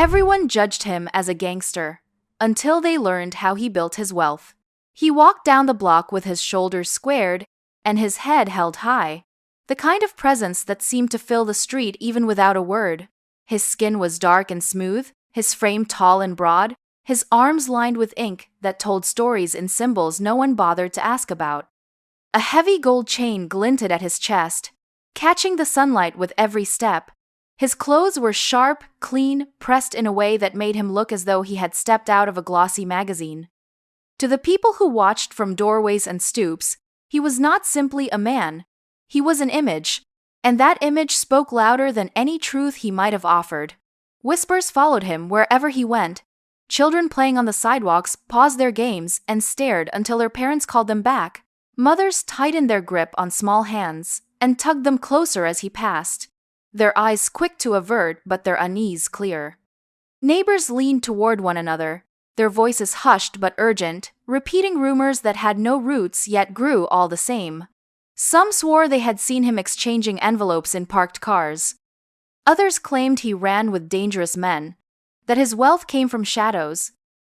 Everyone judged him as a gangster, until they learned how he built his wealth. He walked down the block with his shoulders squared and his head held high, the kind of presence that seemed to fill the street even without a word. His skin was dark and smooth, his frame tall and broad, his arms lined with ink that told stories in symbols no one bothered to ask about. A heavy gold chain glinted at his chest, catching the sunlight with every step. His clothes were sharp, clean, pressed in a way that made him look as though he had stepped out of a glossy magazine. To the people who watched from doorways and stoops, he was not simply a man. He was an image, and that image spoke louder than any truth he might have offered. Whispers followed him wherever he went. Children playing on the sidewalks paused their games and stared until their parents called them back. Mothers tightened their grip on small hands and tugged them closer as he passed, their eyes quick to avert but their unease clear. Neighbors leaned toward one another, their voices hushed but urgent, repeating rumors that had no roots yet grew all the same. Some swore they had seen him exchanging envelopes in parked cars. Others claimed he ran with dangerous men, that his wealth came from shadows.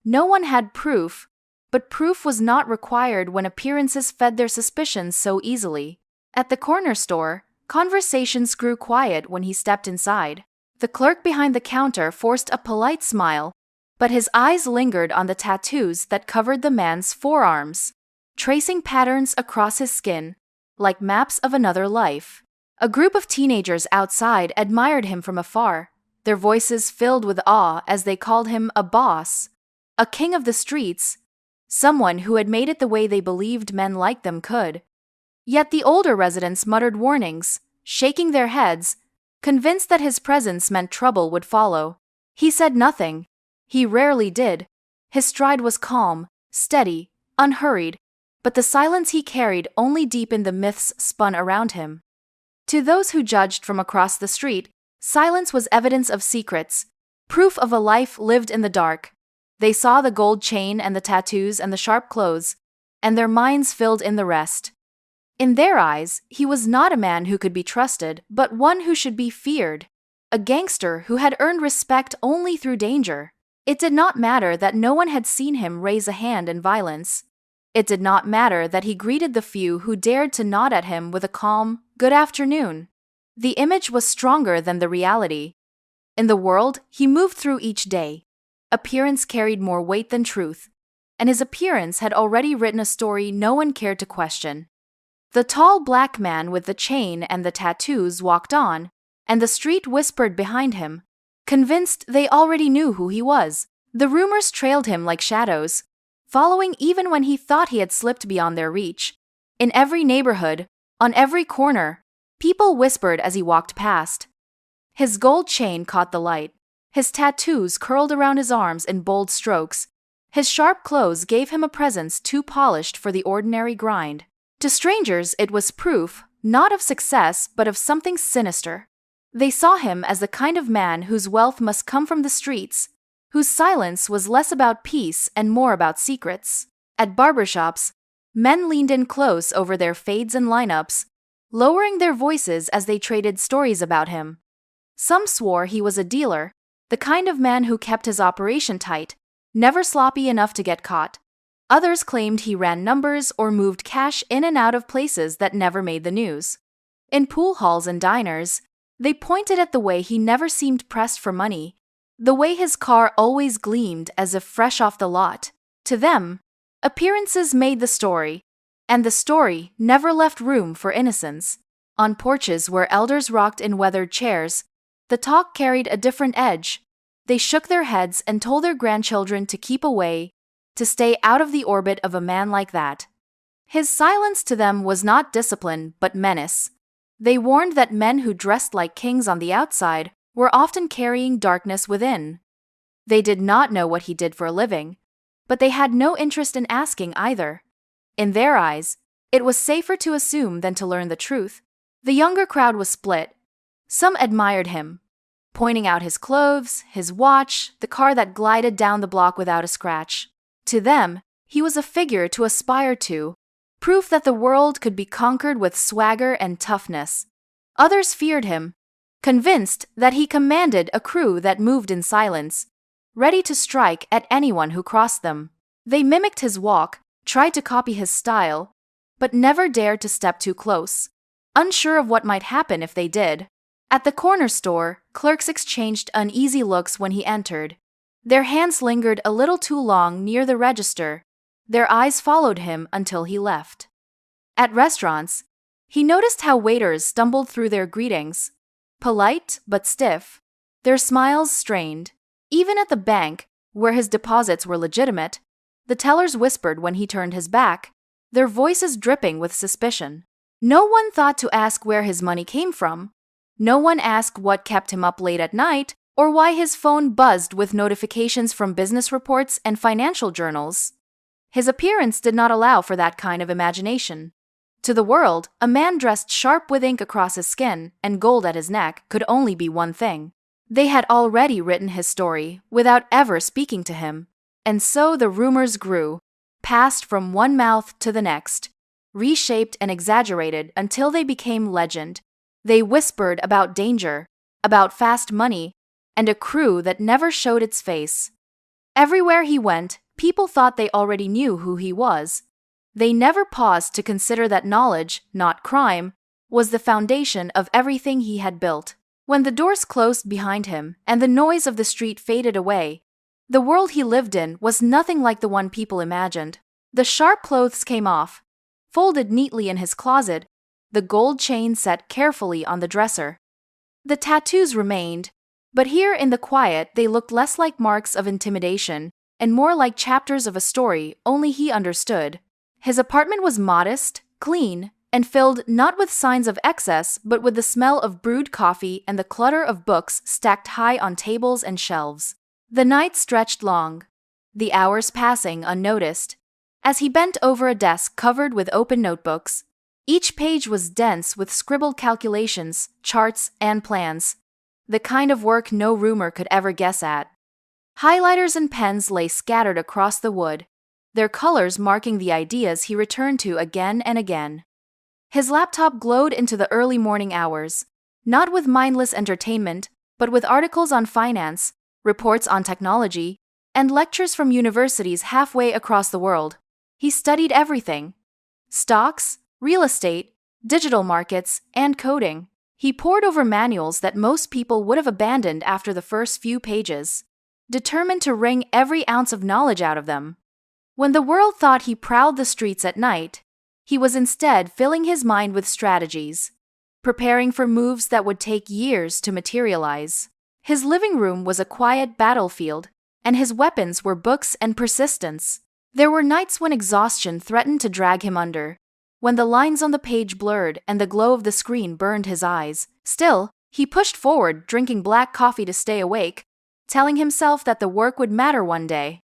No one had proof, but proof was not required when appearances fed their suspicions so easily. At the corner store, conversations grew quiet when he stepped inside. The clerk behind the counter forced a polite smile, but his eyes lingered on the tattoos that covered the man's forearms, tracing patterns across his skin, like maps of another life. A group of teenagers outside admired him from afar, their voices filled with awe as they called him a boss, a king of the streets, someone who had made it the way they believed men like them could. Yet the older residents muttered warnings, shaking their heads, convinced that his presence meant trouble would follow. He said nothing. He rarely did. His stride was calm, steady, unhurried, but the silence he carried only deepened the myths spun around him. To those who judged from across the street, silence was evidence of secrets, proof of a life lived in the dark. They saw the gold chain and the tattoos and the sharp clothes, and their minds filled in the rest. In their eyes, he was not a man who could be trusted, but one who should be feared, a gangster who had earned respect only through danger. It did not matter that no one had seen him raise a hand in violence. It did not matter that he greeted the few who dared to nod at him with a calm, "Good afternoon." The image was stronger than the reality. In the world he moved through each day, appearance carried more weight than truth, and his appearance had already written a story no one cared to question. The tall black man with the chain and the tattoos walked on, and the street whispered behind him, convinced they already knew who he was. The rumors trailed him like shadows, following even when he thought he had slipped beyond their reach. In every neighborhood, on every corner, people whispered as he walked past. His gold chain caught the light. His tattoos curled around his arms in bold strokes. His sharp clothes gave him a presence too polished for the ordinary grind. To strangers, it was proof, not of success, but of something sinister. They saw him as the kind of man whose wealth must come from the streets, whose silence was less about peace and more about secrets. At barbershops, men leaned in close over their fades and lineups, lowering their voices as they traded stories about him. Some swore he was a dealer, the kind of man who kept his operation tight, never sloppy enough to get caught. Others claimed he ran numbers or moved cash in and out of places that never made the news. In pool halls and diners, they pointed at the way he never seemed pressed for money, the way his car always gleamed as if fresh off the lot. To them, appearances made the story, and the story never left room for innocence. On porches where elders rocked in weathered chairs, the talk carried a different edge. They shook their heads and told their grandchildren to keep away, to stay out of the orbit of a man like that. His silence to them was not discipline but menace. They warned that men who dressed like kings on the outside were often carrying darkness within. They did not know what he did for a living, but they had no interest in asking either. In their eyes, it was safer to assume than to learn the truth. The younger crowd was split. Some admired him, pointing out his clothes, his watch, the car that glided down the block without a scratch. To them, he was a figure to aspire to, proof that the world could be conquered with swagger and toughness. Others feared him, convinced that he commanded a crew that moved in silence, ready to strike at anyone who crossed them. They mimicked his walk, tried to copy his style, but never dared to step too close, unsure of what might happen if they did. At the corner store, clerks exchanged uneasy looks when he entered. Their hands lingered a little too long near the register. Their eyes followed him until he left. At restaurants, he noticed how waiters stumbled through their greetings, polite but stiff, their smiles strained. Even at the bank, where his deposits were legitimate, the tellers whispered when he turned his back, their voices dripping with suspicion. No one thought to ask where his money came from. No one asked what kept him up late at night, or why his phone buzzed with notifications from business reports and financial journals. His appearance did not allow for that kind of imagination. To the world, a man dressed sharp with ink across his skin and gold at his neck could only be one thing. They had already written his story without ever speaking to him. And so the rumors grew, passed from one mouth to the next, reshaped and exaggerated until they became legend. They whispered about danger, about fast money, and a crew that never showed its face. Everywhere he went, people thought they already knew who he was. They never paused to consider that knowledge, not crime, was the foundation of everything he had built. When the doors closed behind him and the noise of the street faded away, the world he lived in was nothing like the one people imagined. The sharp clothes came off, folded neatly in his closet, the gold chain set carefully on the dresser. The tattoos remained, but here in the quiet they looked less like marks of intimidation and more like chapters of a story only he understood. His apartment was modest, clean, and filled not with signs of excess but with the smell of brewed coffee and the clutter of books stacked high on tables and shelves. The night stretched long, the hours passing unnoticed. As he bent over a desk covered with open notebooks, each page was dense with scribbled calculations, charts, and plans, the kind of work no roomer could ever guess at. Highlighters and pens lay scattered across the wood, their colors marking the ideas he returned to again and again. His laptop glowed into the early morning hours, not with mindless entertainment, but with articles on finance, reports on technology, and lectures from universities halfway across the world. He studied everything: stocks, real estate, digital markets, and coding. He pored over manuals that most people would have abandoned after the first few pages, determined to wring every ounce of knowledge out of them. When the world thought he prowled the streets at night, he was instead filling his mind with strategies, preparing for moves that would take years to materialize. His living room was a quiet battlefield, and his weapons were books and persistence. There were nights when exhaustion threatened to drag him under, when the lines on the page blurred and the glow of the screen burned his eyes. Still, he pushed forward, drinking black coffee to stay awake, telling himself that the work would matter one day.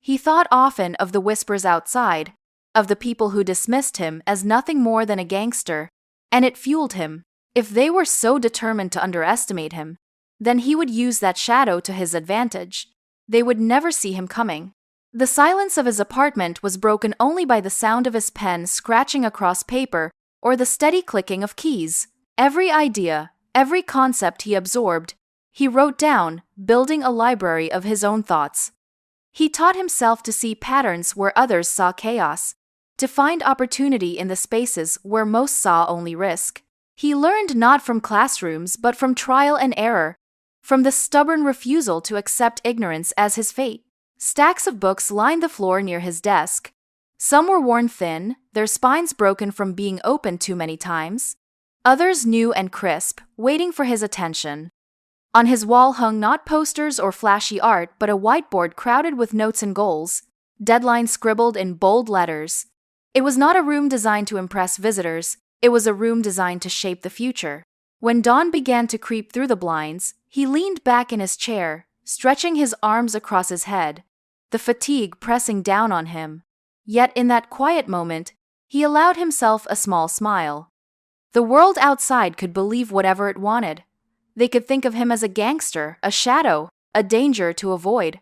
He thought often of the whispers outside, of the people who dismissed him as nothing more than a gangster, and it fueled him. If they were so determined to underestimate him, then he would use that shadow to his advantage. They would never see him coming. The silence of his apartment was broken only by the sound of his pen scratching across paper or the steady clicking of keys. Every idea, every concept he absorbed, he wrote down, building a library of his own thoughts. He taught himself to see patterns where others saw chaos, to find opportunity in the spaces where most saw only risk. He learned not from classrooms but from trial and error, from the stubborn refusal to accept ignorance as his fate. Stacks of books lined the floor near his desk. Some were worn thin, their spines broken from being opened too many times. Others new and crisp, waiting for his attention. On his wall hung not posters or flashy art but a whiteboard crowded with notes and goals, deadlines scribbled in bold letters. It was not a room designed to impress visitors, it was a room designed to shape the future. When dawn began to creep through the blinds, he leaned back in his chair, stretching his arms across his head, the fatigue pressing down on him. Yet in that quiet moment, he allowed himself a small smile. The world outside could believe whatever it wanted. They could think of him as a gangster, a shadow, a danger to avoid.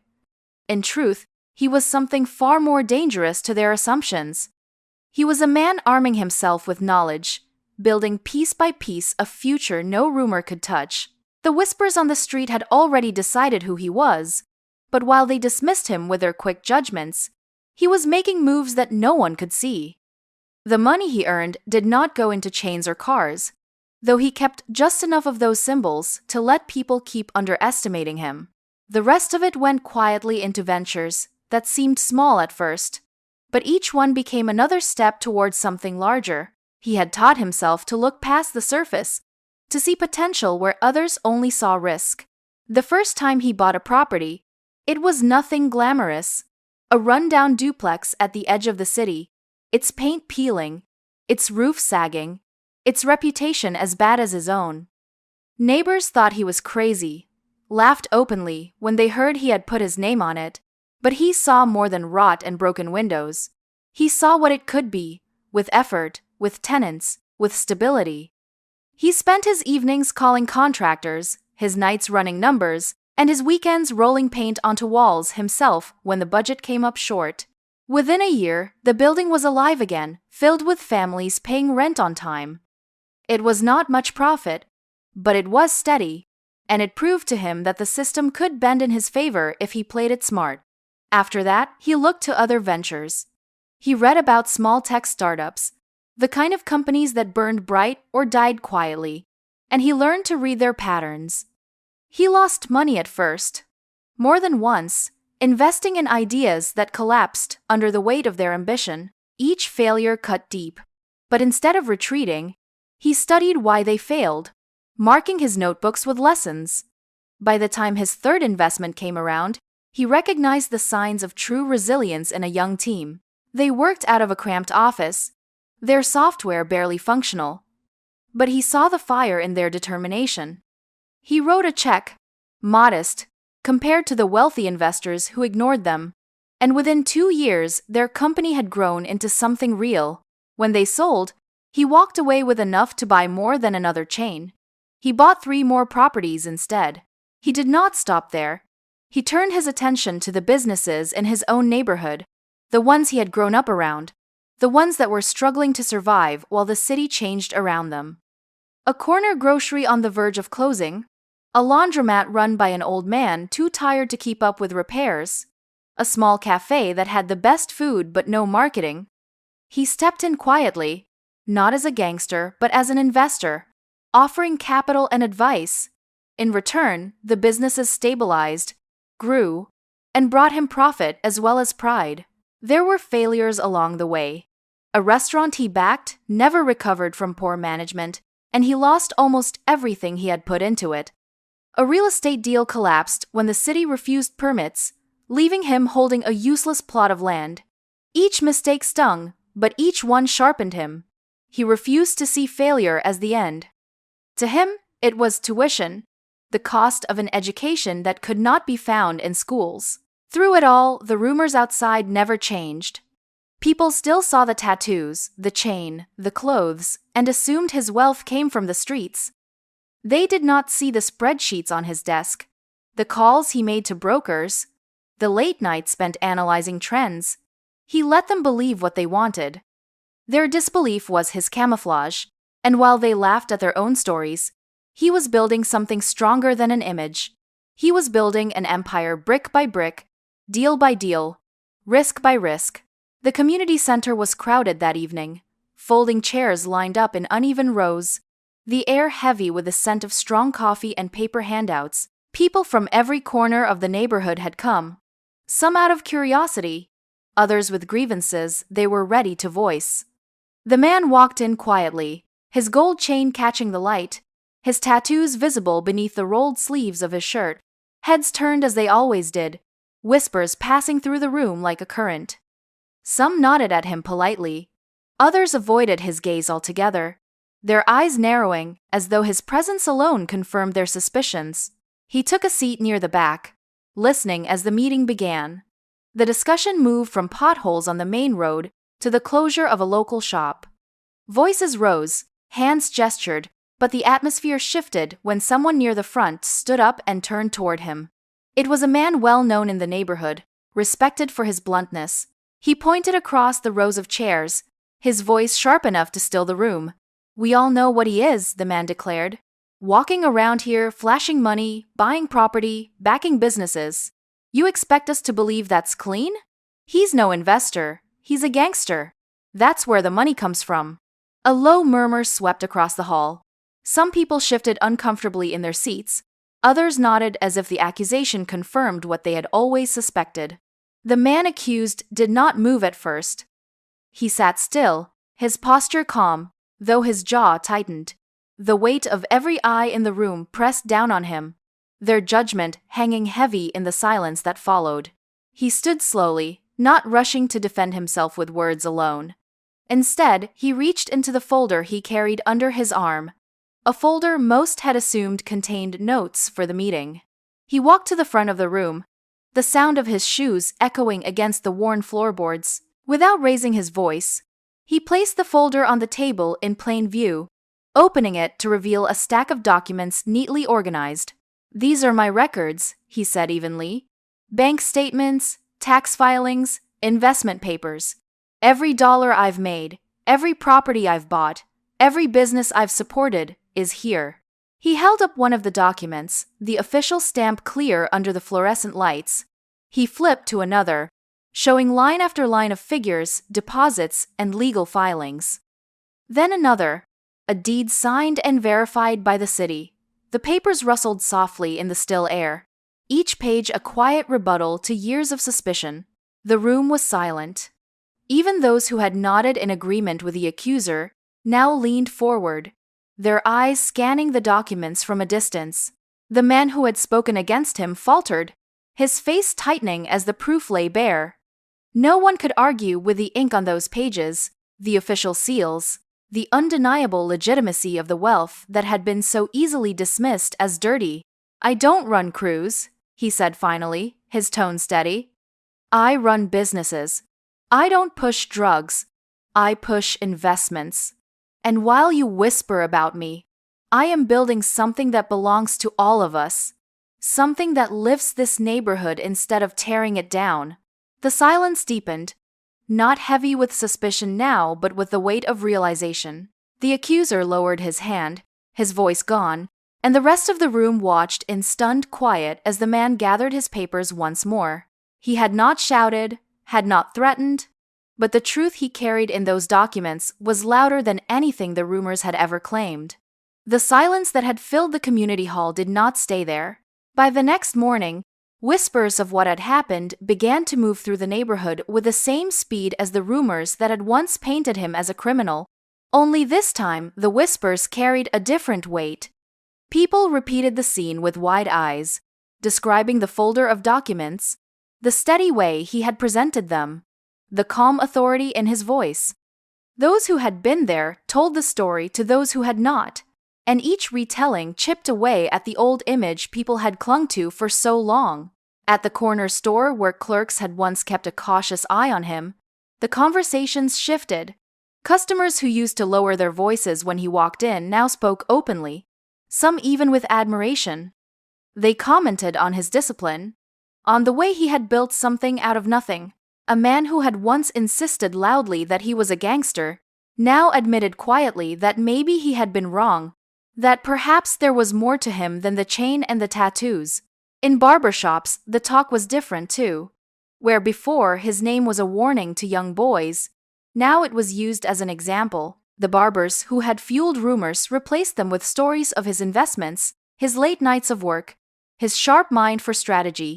In truth, he was something far more dangerous to their assumptions. He was a man arming himself with knowledge, building piece by piece a future no rumor could touch. The whispers on the street had already decided who he was, but while they dismissed him with their quick judgments, he was making moves that no one could see. The money he earned did not go into chains or cars, though he kept just enough of those symbols to let people keep underestimating him. The rest of it went quietly into ventures that seemed small at first, but each one became another step towards something larger. He had taught himself to look past the surface, to see potential where others only saw risk. The first time he bought a property, it was nothing glamorous. A rundown duplex at the edge of the city, its paint peeling, its roof sagging, its reputation as bad as his own. Neighbors thought he was crazy, laughed openly when they heard he had put his name on it, but he saw more than rot and broken windows. He saw what it could be, with effort, with tenants, with stability. He spent his evenings calling contractors, his nights running numbers, and his weekends rolling paint onto walls himself when the budget came up short. Within a year, the building was alive again, filled with families paying rent on time. It was not much profit, but it was steady, and it proved to him that the system could bend in his favor if he played it smart. After that, he looked to other ventures. He read about small tech startups, the kind of companies that burned bright or died quietly, and he learned to read their patterns. He lost money at first, more than once, investing in ideas that collapsed under the weight of their ambition. Each failure cut deep, but instead of retreating, he studied why they failed, marking his notebooks with lessons. By the time his third investment came around, he recognized the signs of true resilience in a young team. They worked out of a cramped office, their software barely functional, but he saw the fire in their determination. He wrote a check, modest, compared to the wealthy investors who ignored them, and within 2 years their company had grown into something real. When they sold, he walked away with enough to buy more than another chain. He bought 3 more properties instead. He did not stop there. He turned his attention to the businesses in his own neighborhood, the ones he had grown up around, the ones that were struggling to survive while the city changed around them. A corner grocery on the verge of closing, a laundromat run by an old man too tired to keep up with repairs, a small cafe that had the best food but no marketing. He stepped in quietly, not as a gangster but as an investor, offering capital and advice. In return, the businesses stabilized, grew, and brought him profit as well as pride. There were failures along the way. A restaurant he backed never recovered from poor management, and he lost almost everything he had put into it. A real estate deal collapsed when the city refused permits, leaving him holding a useless plot of land. Each mistake stung, but each one sharpened him. He refused to see failure as the end. To him, it was tuition, the cost of an education that could not be found in schools. Through it all, the rumors outside never changed. People still saw the tattoos, the chain, the clothes, and assumed his wealth came from the streets. They did not see the spreadsheets on his desk, the calls he made to brokers, the late nights spent analyzing trends. He let them believe what they wanted. Their disbelief was his camouflage, and while they laughed at their own stories, he was building something stronger than an image. He was building an empire brick by brick, deal by deal, risk by risk. The community center was crowded that evening, folding chairs lined up in uneven rows, the air heavy with the scent of strong coffee and paper handouts. People from every corner of the neighborhood had come, some out of curiosity, others with grievances they were ready to voice. The man walked in quietly, his gold chain catching the light, his tattoos visible beneath the rolled sleeves of his shirt, heads turned as they always did, whispers passing through the room like a current. Some nodded at him politely, others avoided his gaze altogether, their eyes narrowing as though his presence alone confirmed their suspicions. He took a seat near the back, listening as the meeting began. The discussion moved from potholes on the main road to the closure of a local shop. Voices rose, hands gestured, but the atmosphere shifted when someone near the front stood up and turned toward him. It was a man well known in the neighborhood, respected for his bluntness. He pointed across the rows of chairs, his voice sharp enough to still the room. "We all know what he is," the man declared. Walking around here, flashing money, buying property, backing businesses. You expect us to believe that's clean? He's no investor. He's a gangster. That's where the money comes from." A low murmur swept across the hall. Some people shifted uncomfortably in their seats. Others nodded as if the accusation confirmed what they had always suspected. The man accused did not move at first. He sat still, his posture calm, though his jaw tightened. The weight of every eye in the room pressed down on him, their judgment hanging heavy in the silence that followed. He stood slowly, not rushing to defend himself with words alone. Instead, he reached into the folder he carried under his arm, a folder most had assumed contained notes for the meeting. He walked to the front of the room, the sound of his shoes echoing against the worn floorboards. Without raising his voice, he placed the folder on the table in plain view, opening it to reveal a stack of documents neatly organized. "These are my records," he said evenly. "Bank statements, tax filings, investment papers. Every dollar I've made, every property I've bought, every business I've supported is here." He held up one of the documents, the official stamp clear under the fluorescent lights. He flipped to another, showing line after line of figures, deposits, and legal filings. Then another, a deed signed and verified by the city. The papers rustled softly in the still air, each page a quiet rebuttal to years of suspicion. The room was silent. Even those who had nodded in agreement with the accuser now leaned forward, their eyes scanning the documents from a distance. The man who had spoken against him faltered, his face tightening as the proof lay bare. No one could argue with the ink on those pages, the official seals, the undeniable legitimacy of the wealth that had been so easily dismissed as dirty. "I don't run crews," he said finally, his tone steady. "I run businesses. I don't push drugs. I push investments. And while you whisper about me, I am building something that belongs to all of us. Something that lifts this neighborhood instead of tearing it down." The silence deepened, not heavy with suspicion now, but with the weight of realization. The accuser lowered his hand, his voice gone, and the rest of the room watched in stunned quiet as the man gathered his papers once more. He had not shouted, had not threatened, but the truth he carried in those documents was louder than anything the rumors had ever claimed. The silence that had filled the community hall did not stay there. By the next morning, whispers of what had happened began to move through the neighborhood with the same speed as the rumors that had once painted him as a criminal. Only this time, the whispers carried a different weight. People repeated the scene with wide eyes, describing the folder of documents, the steady way he had presented them, the calm authority in his voice. Those who had been there told the story to those who had not, and each retelling chipped away at the old image people had clung to for so long. At the corner store where clerks had once kept a cautious eye on him, the conversations shifted. Customers who used to lower their voices when he walked in now spoke openly, some even with admiration. They commented on his discipline, on the way he had built something out of nothing. A man who had once insisted loudly that he was a gangster now admitted quietly that maybe he had been wrong, that perhaps there was more to him than the chain and the tattoos. In barbershops, the talk was different too. Where before his name was a warning to young boys, now it was used as an example. The barbers who had fueled rumors replaced them with stories of his investments, his late nights of work, his sharp mind for strategy.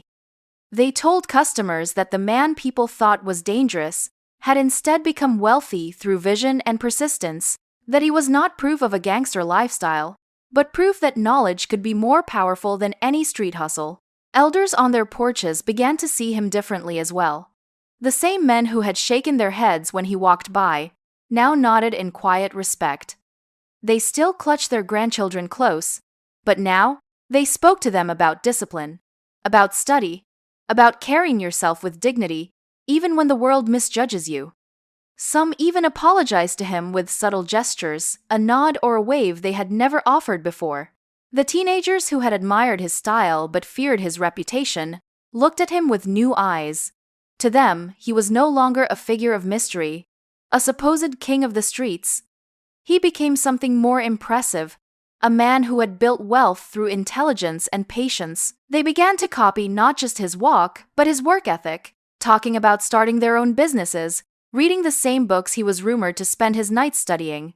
They told customers that the man people thought was dangerous had instead become wealthy through vision and persistence, that he was not proof of a gangster lifestyle, but proof that knowledge could be more powerful than any street hustle. Elders on their porches began to see him differently as well. The same men who had shaken their heads when he walked by now nodded in quiet respect. They still clutched their grandchildren close, but now they spoke to them about discipline, about study, about carrying yourself with dignity, even when the world misjudges you. Some even apologized to him with subtle gestures, a nod or a wave they had never offered before. The teenagers who had admired his style but feared his reputation looked at him with new eyes. To them, he was no longer a figure of mystery, a supposed king of the streets. He became something more impressive, a man who had built wealth through intelligence and patience. They began to copy not just his walk, but his work ethic, talking about starting their own businesses, reading the same books he was rumored to spend his nights studying.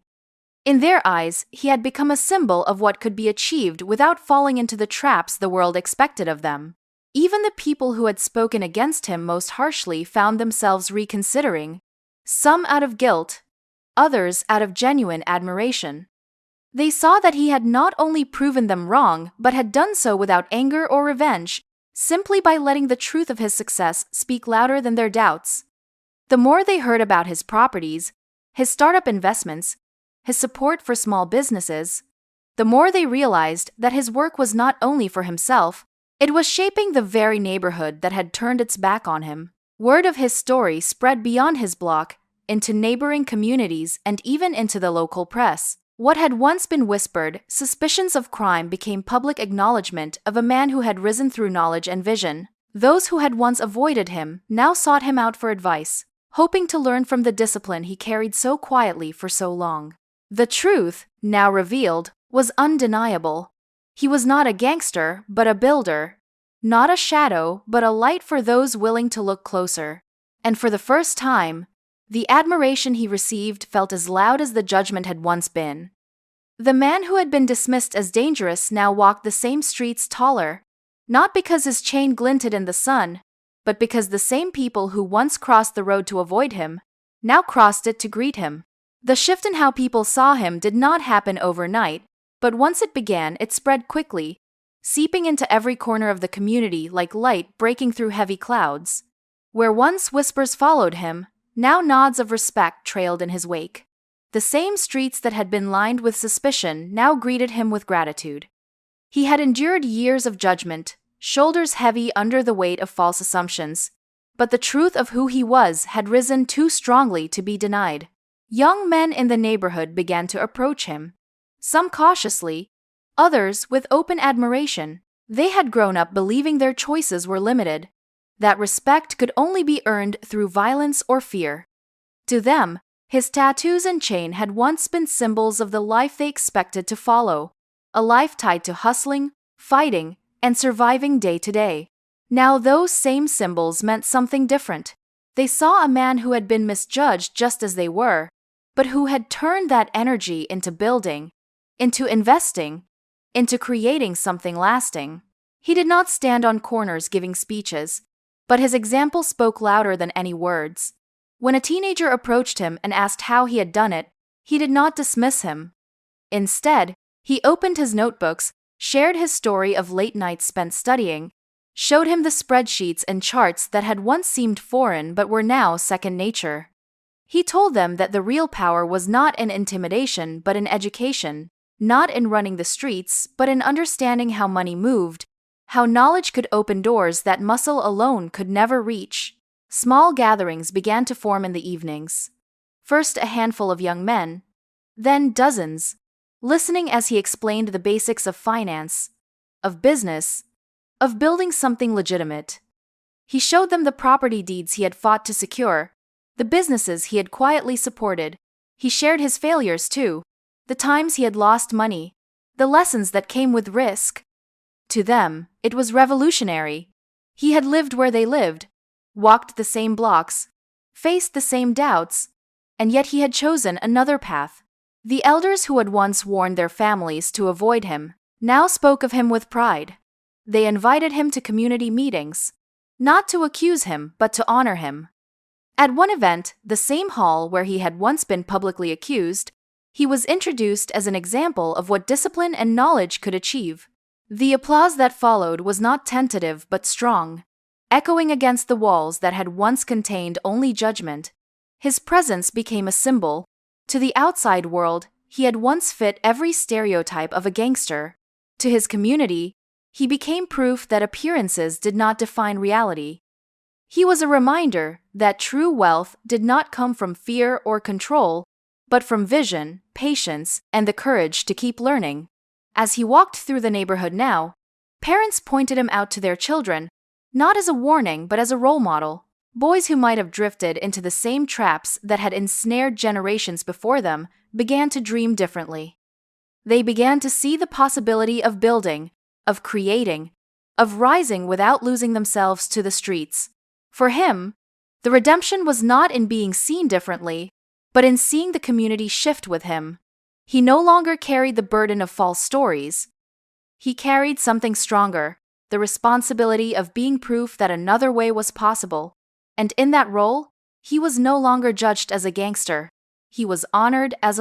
In their eyes, he had become a symbol of what could be achieved without falling into the traps the world expected of them. Even the people who had spoken against him most harshly found themselves reconsidering, some out of guilt, others out of genuine admiration. They saw that he had not only proven them wrong, but had done so without anger or revenge, simply by letting the truth of his success speak louder than their doubts. The more they heard about his properties, his startup investments, his support for small businesses, the more they realized that his work was not only for himself, it was shaping the very neighborhood that had turned its back on him. Word of his story spread beyond his block, into neighboring communities and even into the local press. What had once been whispered, suspicions of crime became public acknowledgement of a man who had risen through knowledge and vision. Those who had once avoided him now sought him out for advice, hoping to learn from the discipline he carried so quietly for so long. The truth, now revealed, was undeniable. He was not a gangster, but a builder. Not a shadow, but a light for those willing to look closer. And for the first time, the admiration he received felt as loud as the judgment had once been. The man who had been dismissed as dangerous now walked the same streets taller, not because his chain glinted in the sun, but because the same people who once crossed the road to avoid him, now crossed it to greet him. The shift in how people saw him did not happen overnight, but once it began, it spread quickly, seeping into every corner of the community like light breaking through heavy clouds. Where once whispers followed him, now nods of respect trailed in his wake. The same streets that had been lined with suspicion now greeted him with gratitude. He had endured years of judgment, shoulders heavy under the weight of false assumptions, but the truth of who he was had risen too strongly to be denied. Young men in the neighborhood began to approach him, some cautiously, others with open admiration. They had grown up believing their choices were limited, that respect could only be earned through violence or fear. To them, his tattoos and chain had once been symbols of the life they expected to follow, a life tied to hustling, fighting, and surviving day to day. Now those same symbols meant something different. They saw a man who had been misjudged just as they were, but who had turned that energy into building, into investing, into creating something lasting. He did not stand on corners giving speeches, but his example spoke louder than any words. When a teenager approached him and asked how he had done it, he did not dismiss him. Instead, he opened his notebooks, shared his story of late nights spent studying, showed him the spreadsheets and charts that had once seemed foreign but were now second nature. He told them that the real power was not in intimidation but in education, not in running the streets but in understanding how money moved, how knowledge could open doors that muscle alone could never reach. Small gatherings began to form in the evenings. First a handful of young men, then dozens, listening as he explained the basics of finance, of business, of building something legitimate. He showed them the property deeds he had fought to secure, the businesses he had quietly supported. He shared his failures too, the times he had lost money, the lessons that came with risk. To them, it was revolutionary. He had lived where they lived, walked the same blocks, faced the same doubts, and yet he had chosen another path. The elders who had once warned their families to avoid him now spoke of him with pride. They invited him to community meetings, not to accuse him but to honor him. At one event, the same hall where he had once been publicly accused, he was introduced as an example of what discipline and knowledge could achieve. The applause that followed was not tentative but strong, echoing against the walls that had once contained only judgment. His presence became a symbol. To the outside world, he had once fit every stereotype of a gangster. To his community, he became proof that appearances did not define reality. He was a reminder that true wealth did not come from fear or control, but from vision, patience, and the courage to keep learning. As he walked through the neighborhood now, parents pointed him out to their children, not as a warning but as a role model. Boys who might have drifted into the same traps that had ensnared generations before them began to dream differently. They began to see the possibility of building, of creating, of rising without losing themselves to the streets. For him, the redemption was not in being seen differently, but in seeing the community shift with him. He no longer carried the burden of false stories. He carried something stronger, the responsibility of being proof that another way was possible. And in that role, he was no longer judged as a gangster. He was honored as a